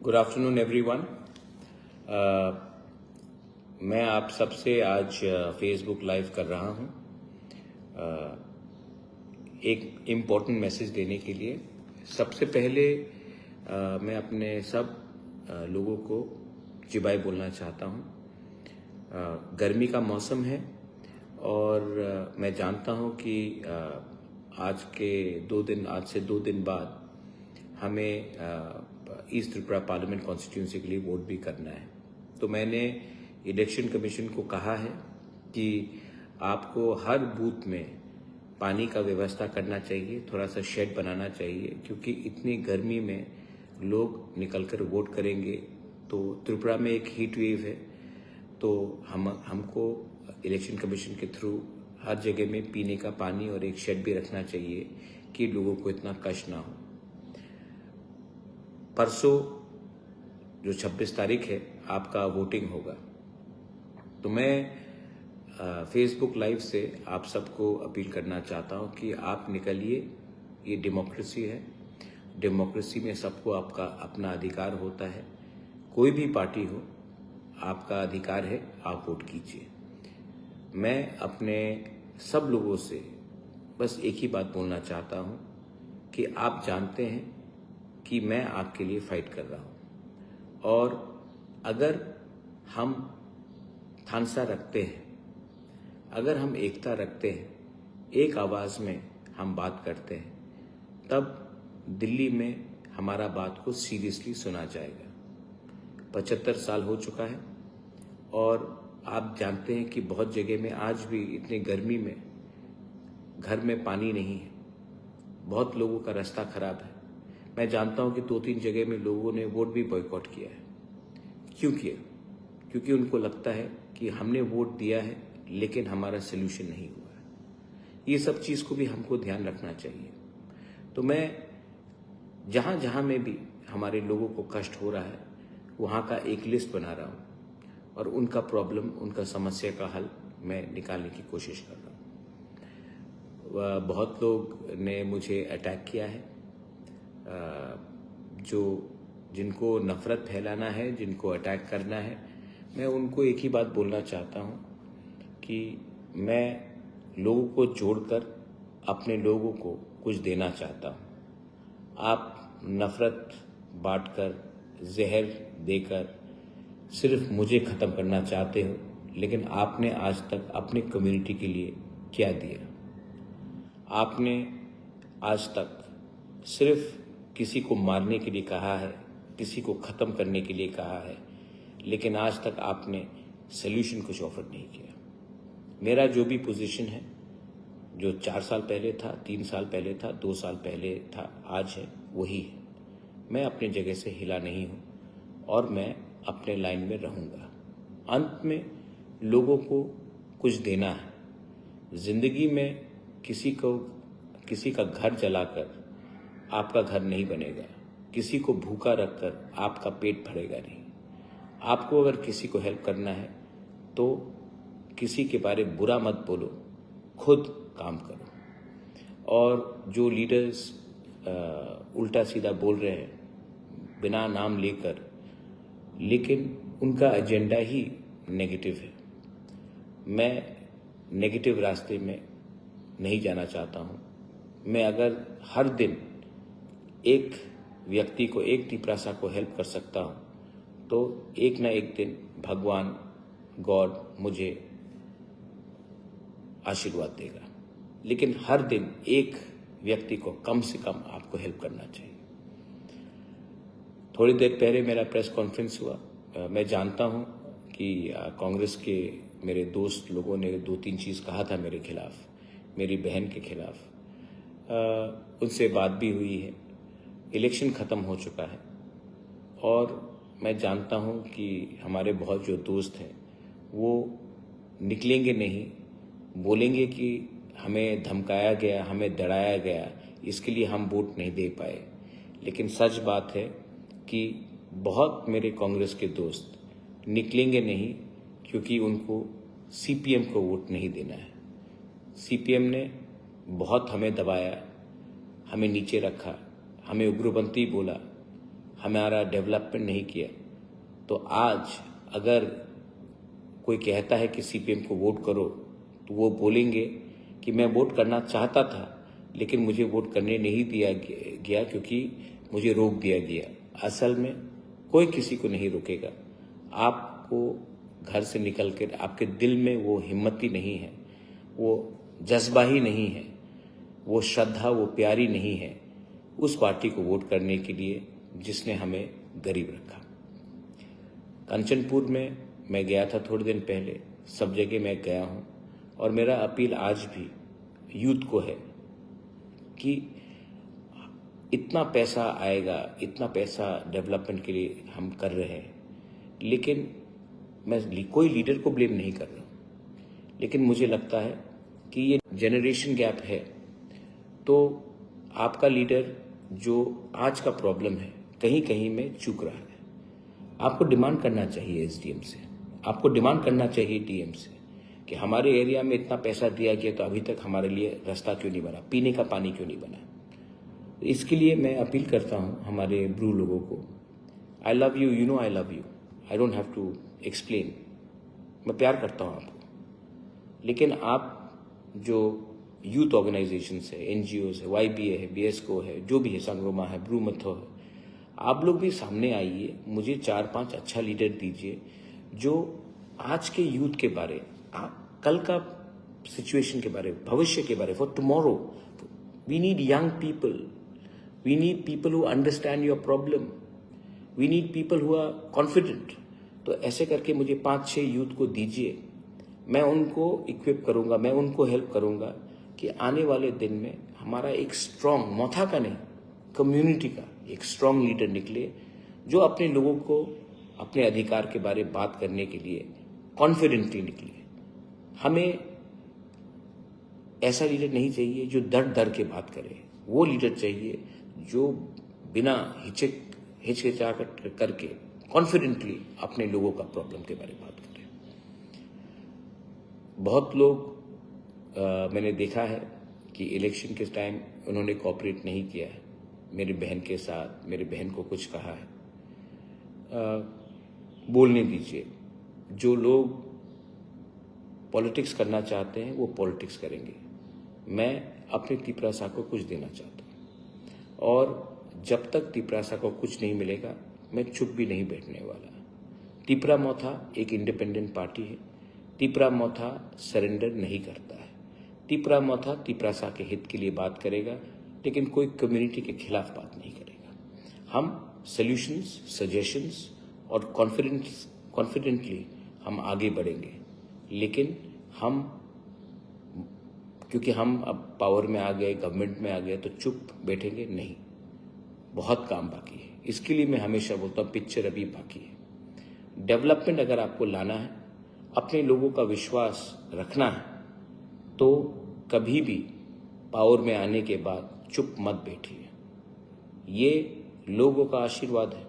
Good afternoon everyone. मैं आप सबसे आज फेसबुक लाइव कर रहा हूं एक इम्पोर्टेंट मैसेज देने के लिए। सबसे पहले मैं अपने सब लोगों को जी बाय बोलना चाहता हूं। गर्मी का मौसम है और मैं जानता हूं कि आज से 2 दिन बाद हमें ईस्ट त्रिपुरा पार्लियामेंट कॉन्स्टिट्यूंसी के लिए वोट भी करना है। तो मैंने इलेक्शन कमीशन को कहा है कि आपको हर बूथ में पानी का व्यवस्था करना चाहिए, थोड़ा सा शेड बनाना चाहिए, क्योंकि इतनी गर्मी में लोग निकलकर वोट करेंगे। तो त्रिपुरा में एक हीट वेव है, तो हमको इलेक्शन कमीशन के थ्रू हर जगह में पीने का पानी और एक शेड भी रखना चाहिए कि लोगों को इतना कष्ट ना हो। परसों जो 26 तारीख है आपका वोटिंग होगा। तो मैं फेसबुक लाइव से आप सबको अपील करना चाहता हूं कि आप निकलिए। ये डेमोक्रेसी है, डेमोक्रेसी में सबको आपका अपना अधिकार होता है। कोई भी पार्टी हो, आपका अधिकार है, आप वोट कीजिए। मैं अपने सब लोगों से बस एक ही बात बोलना चाहता हूं कि आप जानते हैं कि मैं आपके लिए फाइट कर रहा हूं, और अगर हम थानसा रखते हैं, अगर हम एकता रखते हैं, एक आवाज में हम बात करते हैं, तब दिल्ली में हमारा बात को सीरियसली सुना जाएगा। 75 साल हो चुका है और आप जानते हैं कि बहुत जगह में आज भी इतनी गर्मी में घर में पानी नहीं है, बहुत लोगों का रास्ता खराब है। मैं जानता हूं कि 2-3 जगह में लोगों ने वोट भी बॉयकॉट किया है। क्यों किया? क्योंकि उनको लगता है कि हमने वोट दिया है लेकिन हमारा सोल्यूशन नहीं हुआ है। ये सब चीज को भी हमको ध्यान रखना चाहिए। तो मैं जहां जहां में भी हमारे लोगों को कष्ट हो रहा है, वहां का एक लिस्ट बना रहा हूं और उनका प्रॉब्लम, उनका समस्या का हल मैं निकालने की कोशिश कर रहा हूं। बहुत लोग ने मुझे अटैक किया है, जिनको नफरत फैलाना है, जिनको अटैक करना है। मैं उनको एक ही बात बोलना चाहता हूं कि मैं लोगों को जोड़कर अपने लोगों को कुछ देना चाहता हूं। आप नफरत बांटकर, जहर देकर सिर्फ मुझे खत्म करना चाहते हो, लेकिन आपने आज तक अपनी कम्युनिटी के लिए क्या दिया? आपने आज तक सिर्फ किसी को मारने के लिए कहा है, किसी को खत्म करने के लिए कहा है, लेकिन आज तक आपने सॉल्यूशन कुछ ऑफर नहीं किया। मेरा जो भी पोजीशन है, जो 4 साल पहले था, 3 साल पहले था, 2 साल पहले था, आज है, वही है। मैं अपने जगह से हिला नहीं हूं और मैं अपने लाइन में रहूंगा। अंत में लोगों को कुछ देना है। जिंदगी में किसी का घर जलाकर आपका घर नहीं बनेगा, किसी को भूखा रखकर आपका पेट भरेगा नहीं। आपको अगर किसी को हेल्प करना है तो किसी के बारे में बुरा मत बोलो, खुद काम करो। और जो लीडर्स उल्टा सीधा बोल रहे हैं बिना नाम लेकर, लेकिन उनका एजेंडा ही नेगेटिव है। मैं नेगेटिव रास्ते में नहीं जाना चाहता हूं। मैं अगर हर दिन एक व्यक्ति को, एक टिपरासा को हेल्प कर सकता हूं, तो एक ना एक दिन भगवान, गॉड मुझे आशीर्वाद देगा। लेकिन हर दिन एक व्यक्ति को कम से कम आपको हेल्प करना चाहिए। थोड़ी देर पहले मेरा प्रेस कॉन्फ्रेंस हुआ। मैं जानता हूं कि कांग्रेस के मेरे दोस्त लोगों ने 2-3 चीज कहा था मेरे खिलाफ, मेरी बहन के खिलाफ। उनसे बात भी हुई है। इलेक्शन खत्म हो चुका है और मैं जानता हूं कि हमारे बहुत जो दोस्त हैं वो निकलेंगे नहीं, बोलेंगे कि हमें धमकाया गया, हमें डराया गया, इसके लिए हम वोट नहीं दे पाए। लेकिन सच बात है कि बहुत मेरे कांग्रेस के दोस्त निकलेंगे नहीं, क्योंकि उनको सीपीएम को वोट नहीं देना है। सीपीएम ने बहुत हमें दबाया, हमें नीचे रखा, हमें उग्रपंथी बोला, हमारा डेवलपमेंट नहीं किया, तो आज अगर कोई कहता है कि सीपीएम को वोट करो, तो वो बोलेंगे कि मैं वोट करना चाहता था लेकिन मुझे वोट करने नहीं दिया गया क्योंकि मुझे रोक दिया गया। असल में कोई किसी को नहीं रोकेगा। आपको घर से निकल कर आपके दिल में वो हिम्मत ही नहीं है, वो जज्बा ही नहीं है, वो श्रद्धा, वो प्यारी नहीं है उस पार्टी को वोट करने के लिए जिसने हमें गरीब रखा। कंचनपुर में मैं गया था थोड़े दिन पहले, सब जगह मैं गया हूँ और मेरा अपील आज भी यूथ को है कि इतना पैसा आएगा, इतना पैसा डेवलपमेंट के लिए हम कर रहे हैं, लेकिन मैं कोई लीडर को ब्लेम नहीं कर रहा हूँ, लेकिन मुझे लगता है कि ये जनरेशन गैप है। तो आपका लीडर जो आज का प्रॉब्लम है कहीं कहीं में चूक रहा है। आपको डिमांड करना चाहिए एसडीएम से, आपको डिमांड करना चाहिए डीएम से कि हमारे एरिया में इतना पैसा दिया गया तो अभी तक हमारे लिए रास्ता क्यों नहीं बना, पीने का पानी क्यों नहीं बना। इसके लिए मैं अपील करता हूँ हमारे ब्रू लोगों को, I love you, you know I love you, I don't have to explain, मैं प्यार करता हूँ आपको, लेकिन आप जो यूथ ऑर्गेनाइजेशंस है, एनजीओज है, वाईबीए है, बीएसको है, जो भी है, संग्रोमा है, ब्रू मथो है, आप लोग भी सामने आइए, मुझे 4-5 अच्छा लीडर दीजिए जो आज के यूथ के बारे, कल का सिचुएशन के बारे, भविष्य के बारे, for tomorrow we need young people, we need people who understand your problem, we need people who are confident. तो ऐसे करके मुझे 5-6 यूथ को दीजिए, मैं उनको इक्विप करूंगा, मैं उनको हेल्प करूंगा कि आने वाले दिन में हमारा एक स्ट्रांग, मौथा का नहीं, कम्युनिटी का एक स्ट्रांग लीडर निकले जो अपने लोगों को अपने अधिकार के बारे में बात करने के लिए कॉन्फिडेंटली निकले। हमें ऐसा लीडर नहीं चाहिए जो डर डर के बात करे, वो लीडर चाहिए जो बिना हिचकिचा करके कॉन्फिडेंटली अपने लोगों का प्रॉब्लम के बारे में बात करे। बहुत लोग मैंने देखा है कि इलेक्शन के टाइम उन्होंने कोऑपरेट नहीं किया है मेरी बहन के साथ, मेरी बहन को कुछ कहा है, बोलने दीजिए। जो लोग पॉलिटिक्स करना चाहते हैं वो पॉलिटिक्स करेंगे। मैं अपने तिपरासा को कुछ देना चाहता हूँ और जब तक तिपरासा को कुछ नहीं मिलेगा मैं चुप भी नहीं बैठने वाला। तिपरा मौथा एक इंडिपेंडेंट पार्टी है, तिपरा मौथा सरेंडर नहीं करता है। तिपरा मौथा तिपरासा के हित के लिए बात करेगा, लेकिन कोई कम्युनिटी के खिलाफ बात नहीं करेगा। हम सॉल्यूशंस, सजेशंस और कॉन्फिडेंटली हम आगे बढ़ेंगे, लेकिन हम क्योंकि हम अब पावर में आ गए, गवर्नमेंट में आ गए, तो चुप बैठेंगे नहीं। बहुत काम बाकी है। इसके लिए मैं हमेशा बोलता हूँ पिक्चर अभी बाकी है। डेवलपमेंट अगर आपको लाना है, अपने लोगों का विश्वास रखना है, तो कभी भी पावर में आने के बाद चुप मत बैठिए। ये लोगों का आशीर्वाद है,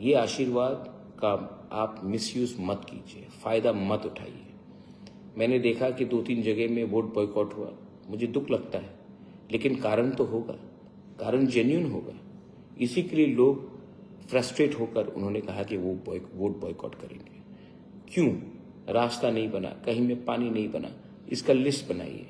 ये आशीर्वाद का आप मिसयूज मत कीजिए, फायदा मत उठाइए। मैंने देखा कि 2-3 जगह में वोट बॉयकॉट हुआ, मुझे दुख लगता है, लेकिन कारण तो होगा, कारण जेन्युइन होगा। इसी के लिए लोग फ्रस्ट्रेट होकर उन्होंने कहा कि वो वोट बॉयकॉट करेंगे। क्यों? रास्ता नहीं बना, कहीं में पानी नहीं बना। इसका लिस्ट बनाइए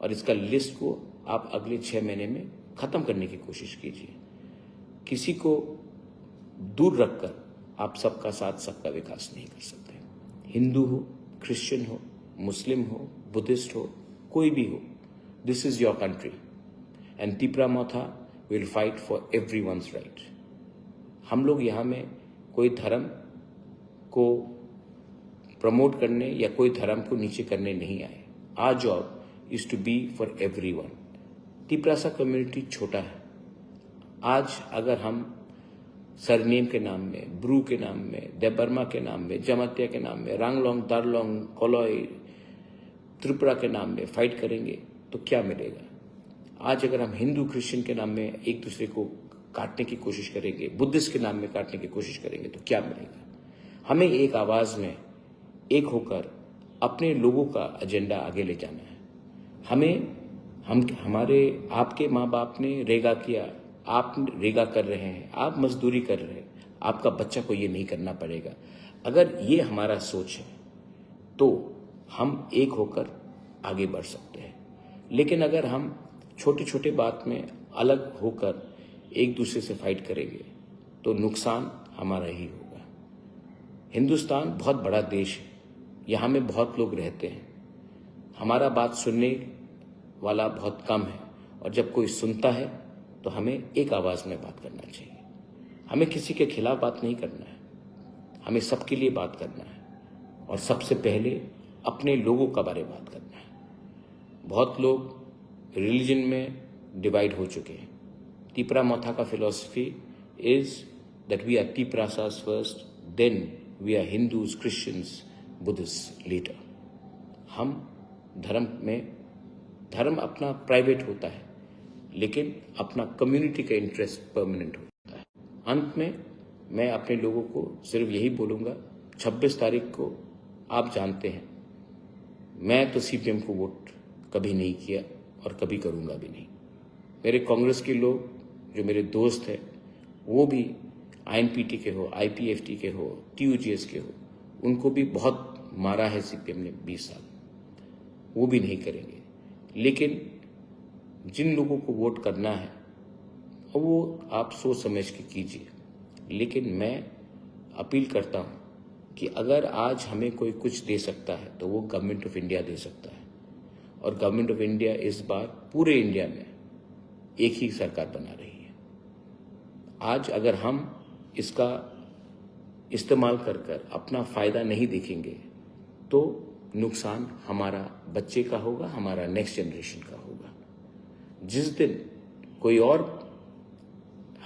और इसका लिस्ट को आप अगले 6 महीने में खत्म करने की कोशिश कीजिए। किसी को दूर रखकर आप सबका साथ, सबका विकास नहीं कर सकते। हिंदू हो, क्रिश्चियन हो, मुस्लिम हो, बुद्धिस्ट हो, कोई भी हो, this is your country and Tipra Motha will fight for everyone's right. हम लोग यहाँ में कोई धर्म को प्रमोट करने या कोई धर्म को नीचे करने नहीं आए। Our job is to be for everyone. Tiprasa community छोटा है। आज अगर हम सरनेम के नाम में, ब्रू के नाम में, देबर्मा के नाम में, जमातिया के नाम में, रांगलोंग, दारलोंग, कोलोई, त्रिपुरा के नाम में फाइट करेंगे तो क्या मिलेगा? आज अगर हम हिंदू क्रिश्चियन के नाम में एक दूसरे को काटने की कोशिश करेंगे, बुद्धिस्ट के नाम में काटने की कोशिश करेंगे तो क्या मिलेगा? हमें एक आवाज में एक होकर अपने लोगों का एजेंडा आगे ले जाना है। हमारे आपके माँ बाप ने रेगा किया, आप रेगा कर रहे हैं, आप मजदूरी कर रहे हैं, आपका बच्चा को ये नहीं करना पड़ेगा। अगर ये हमारा सोच है तो हम एक होकर आगे बढ़ सकते हैं। लेकिन अगर हम छोटे छोटे बात में अलग होकर एक दूसरे से फाइट करेंगे तो नुकसान हमारा ही होगा। हिंदुस्तान बहुत बड़ा देश है, यहाँ में बहुत लोग रहते हैं, हमारा बात सुनने वाला बहुत कम है, और जब कोई सुनता है तो हमें एक आवाज़ में बात करना चाहिए। हमें किसी के खिलाफ बात नहीं करना है, हमें सबके लिए बात करना है, और सबसे पहले अपने लोगों का बारे में बात करना है। बहुत लोग रिलीजन में डिवाइड हो चुके हैं। तिपरा मोथा का philosophy is that we are Tiprasas first, then we are Hindus, Christians, Buddhist later. हम धर्म अपना प्राइवेट होता है, लेकिन अपना कम्युनिटी का इंटरेस्ट परमानेंट होता है। अंत में मैं अपने लोगों को सिर्फ यही बोलूँगा, 26 तारीख को आप जानते हैं मैं तो सीपीएम को वोट कभी नहीं किया और कभी करूँगा भी नहीं। मेरे कांग्रेस के लोग जो मेरे दोस्त हैं वो भी आईएनपीटी के हो, आईपीएफटी के हो, टीयूजीएस के हो, उनको भी बहुत मारा है सीपीएम ने 20 साल, वो भी नहीं करेंगे। लेकिन जिन लोगों को वोट करना है वो आप सोच समझ के कीजिए। लेकिन मैं अपील करता हूँ कि अगर आज हमें कोई कुछ दे सकता है तो वो गवर्नमेंट ऑफ इंडिया दे सकता है, और गवर्नमेंट ऑफ इंडिया इस बार पूरे इंडिया में एक ही सरकार बना रही है। आज अगर हम इसका इस्तेमाल कर अपना फायदा नहीं देखेंगे तो नुकसान हमारा बच्चे का होगा, हमारा नेक्स्ट जनरेशन का होगा। जिस दिन कोई और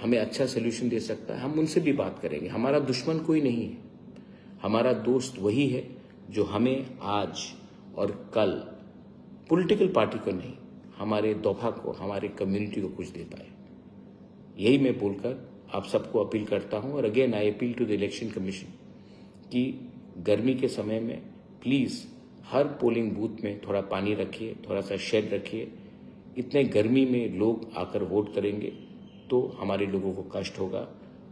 हमें अच्छा सोल्यूशन दे सकता है हम उनसे भी बात करेंगे। हमारा दुश्मन कोई नहीं है, हमारा दोस्त वही है जो हमें आज और कल पॉलिटिकल पार्टी को नहीं, हमारे दोफा को, हमारे कम्युनिटी को कुछ दे पाए। यही मैं बोलकर आप सबको अपील करता हूं। और again I appeal to the election commission कि गर्मी के समय में प्लीज हर पोलिंग बूथ में थोड़ा पानी रखिए, थोड़ा सा शेड रखिए। इतने गर्मी में लोग आकर वोट करेंगे तो हमारे लोगों को कष्ट होगा।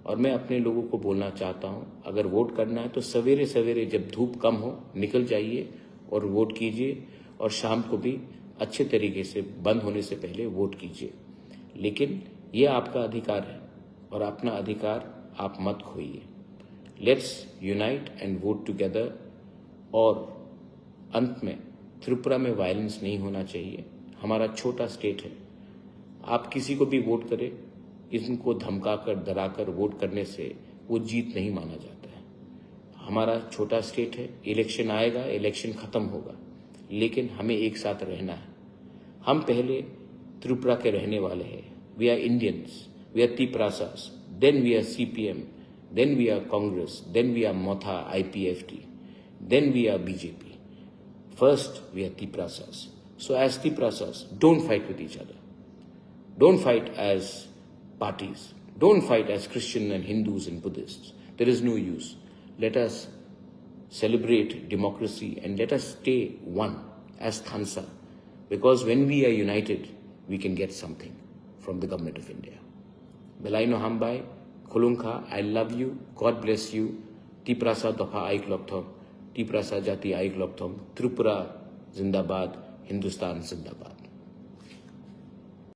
और मैं अपने लोगों को बोलना चाहता हूं, अगर वोट करना है तो सवेरे सवेरे जब धूप कम हो निकल जाइए और वोट कीजिए, और शाम को भी अच्छे तरीके से बंद होने से पहले वोट कीजिए। लेकिन ये आपका अधिकार है और अपना अधिकार आप मत खोइए। Let's unite and vote together. और अंत में त्रिपुरा में वायलेंस नहीं होना चाहिए। हमारा छोटा स्टेट है, आप किसी को भी वोट करें, इनको धमकाकर डराकर वोट करने से वो जीत नहीं माना जाता है। हमारा छोटा स्टेट है, इलेक्शन आएगा, इलेक्शन खत्म होगा, लेकिन हमें एक साथ रहना है। हम पहले त्रिपुरा के रहने वाले हैं। We are Indians, we are Tiprasas, then we are CPM, then we are Congress, then we are Motha, IPFT, then we are BJP. First, we are Tiprasas. So as Tiprasas, don't fight with each other. Don't fight as parties. Don't fight as Christian and Hindus and Buddhists. There is no use. Let us celebrate democracy and let us stay one as Thansa. Because when we are united, we can get something from the government of India. Belaino Hambai, Khulunka, I love you. God bless you. Tiprasa Dofa Aik Lokthom. Tiprasa जाति आइक लोकथम, त्रिपुरा जिंदाबाद, हिंदुस्तान जिंदाबाद।